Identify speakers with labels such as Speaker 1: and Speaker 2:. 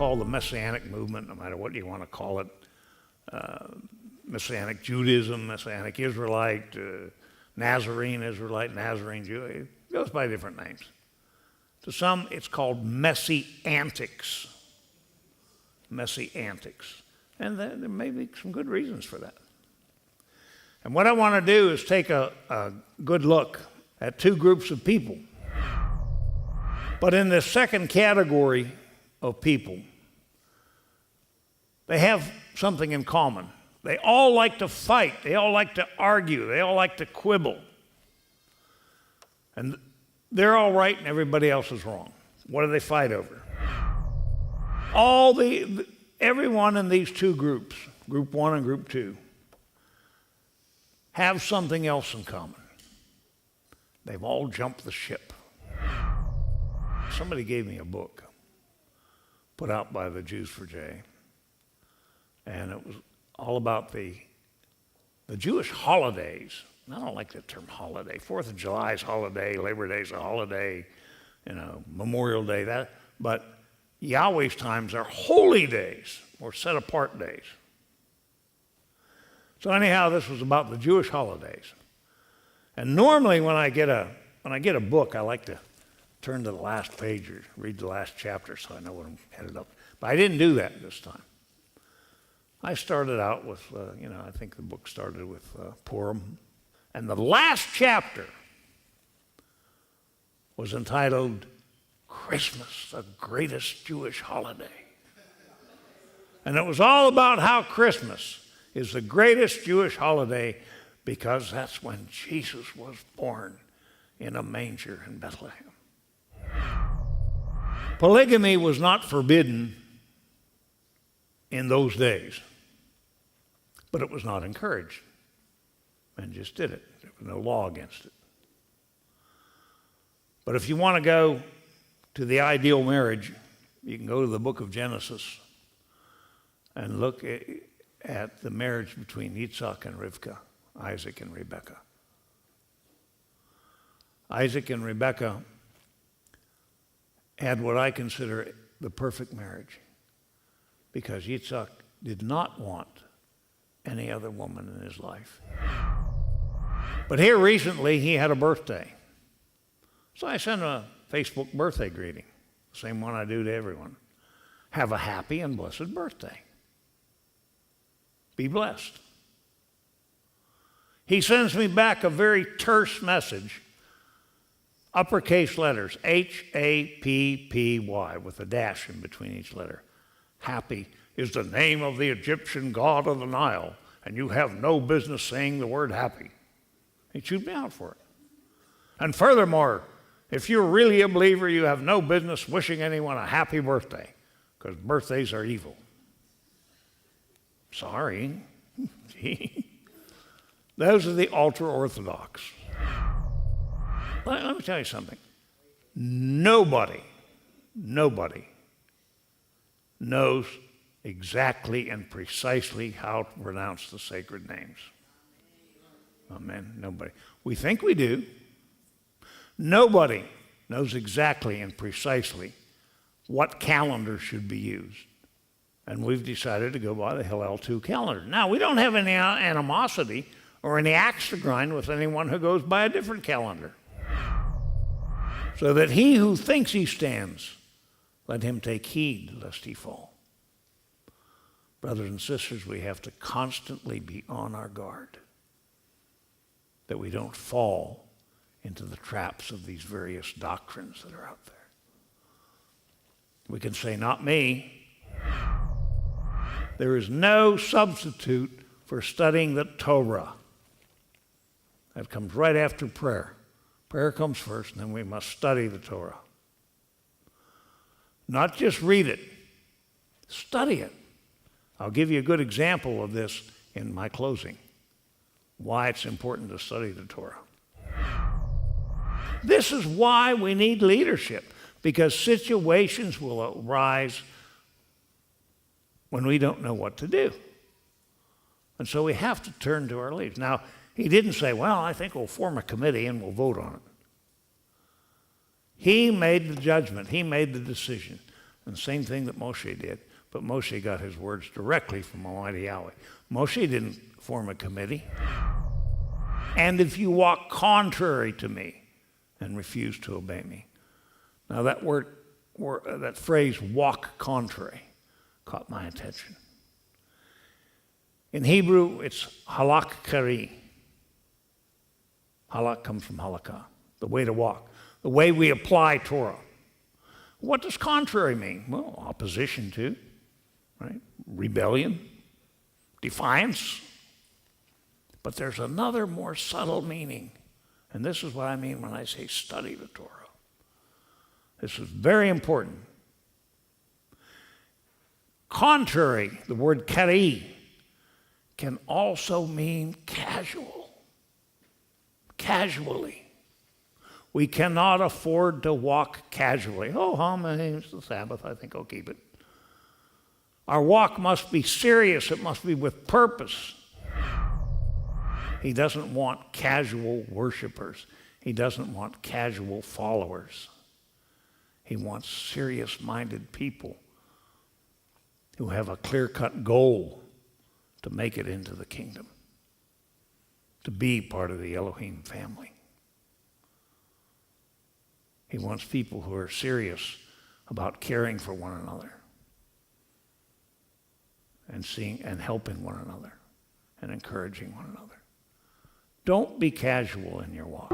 Speaker 1: call the Messianic movement, no matter what you want to call it, Messianic Judaism, Messianic Israelite, Nazarene Israelite, Nazarene Jew, it goes by different names. To some, it's called Messianics. Messianics. And there may be some good reasons for that. And what I want to do is take a good look at two groups of people. But in this second category of people, they have something in common. They all like to fight. They all like to argue. They all like to quibble. And they're all right and everybody else is wrong. What do they fight over? Everyone in these two groups, group one and group two, have something else in common. They've all jumped the ship. Somebody gave me a book put out by the Jews for Jay, and it was all about the Jewish holidays. I don't like the term holiday. 4th of July is a holiday, Labor Day is a holiday, Memorial Day, but Yahweh's times are holy days or set apart days. So anyhow, this was about the Jewish holidays. And normally when I get a book, I like to turn to the last page or read the last chapter so I know what I'm headed up. But I didn't do that this time. I started out with, I think the book started with Purim. And the last chapter was entitled Christmas, the greatest Jewish holiday. And it was all about how Christmas is the greatest Jewish holiday because that's when Jesus was born in a manger in Bethlehem. Polygamy was not forbidden in those days, but it was not encouraged. Men just did it. There was no law against it. But if you want to go to the ideal marriage, you can go to the book of Genesis and look at the marriage between Yitzhak and Rivka, Isaac and Rebekah. Isaac and Rebekah had what I consider the perfect marriage because Yitzhak did not want any other woman in his life. But here recently, he had a birthday. So I sent him a Facebook birthday greeting, the same one I do to everyone. Have a happy and blessed birthday. Be blessed. He sends me back a very terse message, uppercase letters, Happy, with a dash in between each letter. Happy is the name of the Egyptian god of the Nile, and you have no business saying the word happy. He chewed me out for it. And furthermore, if you're really a believer, you have no business wishing anyone a happy birthday, because birthdays are evil. Sorry. Those are the ultra-Orthodox. Let me tell you something. Nobody knows exactly and precisely how to pronounce the sacred names. Amen. Nobody. We think we do. Nobody knows exactly and precisely what calendar should be used. And we've decided to go by the Hillel 2 calendar. Now, we don't have any animosity or any axe to grind with anyone who goes by a different calendar. So that he who thinks he stands, let him take heed lest he fall. Brothers and sisters, we have to constantly be on our guard that we don't fall into the traps of these various doctrines that are out there. We can say, not me. There is no substitute for studying the Torah. That comes right after prayer. Prayer comes first, and then we must study the Torah. Not just read it, study it. I'll give you a good example of this in my closing, why it's important to study the Torah. This is why we need leadership, because situations will arise when we don't know what to do. And so we have to turn to our leaders. Now, he didn't say, well, I think we'll form a committee and we'll vote on it. He made the judgment. He made the decision And the same thing that Moshe did. But Moshe got his words directly from Almighty Yahweh. Moshe didn't form a committee. And if you walk contrary to me and refuse to obey me. Now that that phrase, walk contrary, caught my attention. In Hebrew, it's halak kari. Halak comes from halakah, the way to walk, the way we apply Torah. What does contrary mean? Well, opposition to, right? Rebellion, defiance. But there's another more subtle meaning. And this is what I mean when I say study the Torah. This is very important. Contrary, the word kari, can also mean casual. Casually. We cannot afford to walk casually. Oh, it's the Sabbath, I think I'll keep it. Our walk must be serious. It must be with purpose. He doesn't want casual worshipers. He doesn't want casual followers. He wants serious-minded people who have a clear-cut goal to make it into the kingdom, to be part of the Elohim family. He wants people who are serious about caring for one another and seeing and helping one another and encouraging one another. Don't be casual in your walk.